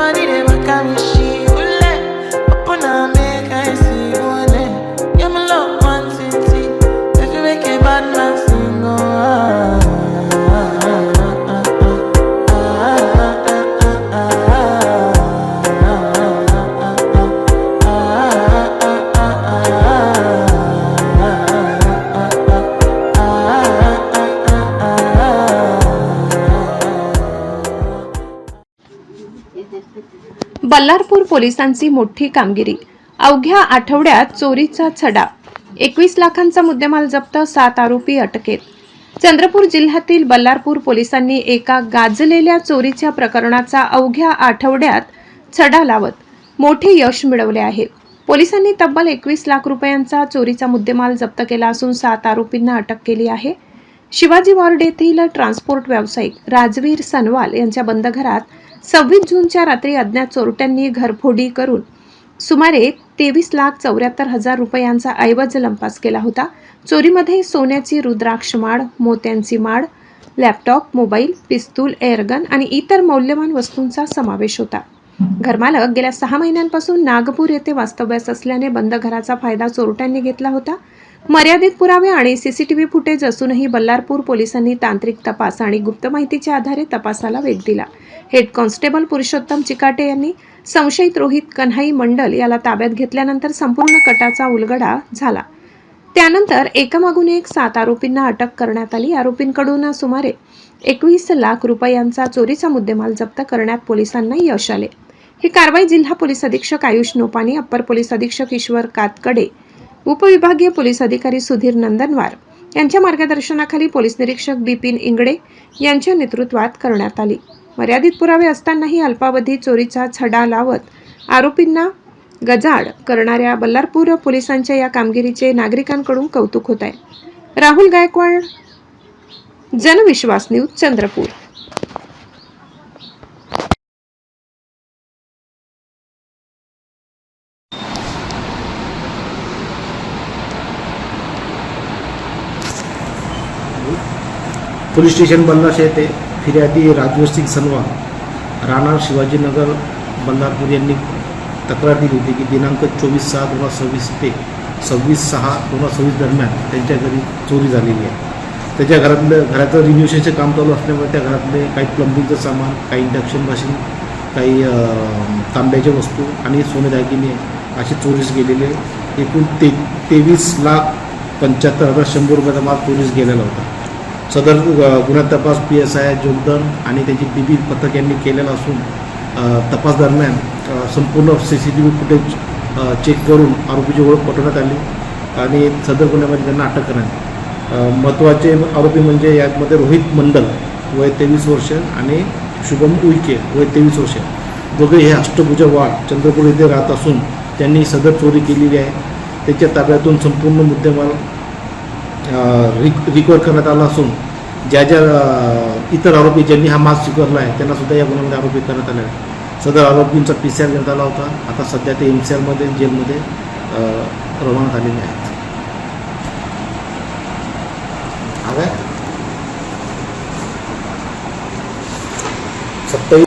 body they back at me, she will open and make I see one. Yeah, my love one city. If you make a bad man sing, Ballarpur पोलिसांची मोठी कामगिरी। अवघ्या आठवड्यात चोरीचा छडा, 21 लाखांचा मुद्देमाल जप्त, 7 आरोपी अटकेत। चंद्रपूर जिल्ह्यातील बल्लारपूर पोलिसांनी एका गाजलेल्या चोरीच्या प्रकरणाचा अवघ्या आठवड्यात छडा लावत मोठे यश मिळवले आहे। पोलिसांनी तब्बल 21 लाख रुपयांचा चोरीचा मुद्देमाल जप्त केला असून 7 आरोपींना अटक केली आहे। शिवाजी वार्ड येथील ट्रान्सपोर्ट व्यावसायिक राजवीर सनवाल यांच्या बंद घरात 26 जूनच्या रात्री अज्ञात चोरट्यांनी घरफोडी करून सुमारे 23,74,000 रुपयांचा ऐवज लंपास केला होता। चोरीमध्ये सोन्याची रुद्राक्ष माळ, मोत्यांची माळ, लॅपटॉप, मोबाईल, पिस्तूल, एअरगन आणि इतर मौल्यवान वस्तूंचा समावेश होता। घरमालक गेल्या 6 महिन्यांपासून नागपूर येथे वास्तव्यास असल्याने बंद घराचा फायदा चोरट्यांनी घेतला होता। मर्यादित पुरावे आणि सीसीटीव्ही फुटेज असूनही बल्लारपूर पोलिसांनी तांत्रिक तपास आणि गुप्त माहितीच्या आधारे तपासाला वेग दिला। हेड कॉन्स्टेबल पुरुषोत्तम चिकाटे यांनी संशयित रोहित कन्हाई मंडल याला ताब्यात घेतल्यानंतर संपूर्ण कटाचा उलगडा झाला। त्यानंतर एकामागून एक 7 आरोपींना अटक करण्यात आली। आरोपींकडून सुमारे 21 लाख रुपयांचा चोरीचा मुद्देमाल जप्त करण्यात पोलिसांना यश आले। ही कारवाई जिल्हा पोलीस अधीक्षक आयुष नोपानी, अप्पर पोलीस अधीक्षक ईश्वर कातकडे, उपविभागीय पोलीस अधिकारी सुधीर नंदनवार यांच्या मार्गदर्शनाखाली पोलीस निरीक्षक बिपिन इंगडे यांच्या नेतृत्वात करण्यात आली। मर्यादित पुरावे असतानाही अल्पावधी चोरीचा छडा लावत आरोपींना गजाआड करणाऱ्या बल्लारपूर पोलिसांच्या या कामगिरीचे नागरिकांकडून कौतुक होत आहे। Rahul Gaikwad, Janvishwas news, Chandrapur. Police station Ballarsha येथे फिर्यादी राजवीर सिंग सनवाल, राहणार शिवाजीनगर, बल्लारपूर यांनी तक्रार दिली होती की दिनांक 24/6/2026 ते 26/6/2026 दरम्यान त्यांच्या घरी चोरी झालेली आहे। त्याच्या घराचं रिन्युएशनचं काम चालू असल्यामुळे त्या घरातले काही प्लंबिंगचं सामान, काही इंडक्शन मशीन, काही तांब्याच्या वस्तू आणि सोने दागिने अशी चोरीस गेलेले एकूण 23,75,100 रुपयाचा माल चोरीस गेलेला होता। सदर गुन्हा तपास PSI जोगदन आणि त्याची DB पथक यांनी केलेला असून तपास दरम्यान संपूर्ण CCTV फुटेज चेक करून आरोपीची ओळख पटवण्यात आली आणि सदर गुन्ह्यामध्ये त्यांना अटक करण्यात। महत्त्वाचे आरोपी म्हणजे यामध्ये रोहित मंडल वय 23 वर्ष आणि शुभम उईके वय 23 वर्ष, दोघे हे अष्टभुजा वार्ड चंद्रपूर येथे राहत असून त्यांनी सदर चोरी केलेली आहे। त्यांच्या ताब्यातून संपूर्ण मुद्देमाल रिकवर करण्यात आला असून ज्या इतर आरोपी ज्यांनी हा माल स्वीकारला आहे त्यांना सुद्धा या गुन्ह्यामध्ये आरोपी करण्यात आले आहे। सदर आरोपींचा PCR घेण्यात आला होता। आता सध्या ते MCR जेलमध्ये रवाना झालेले आहेत। आता 27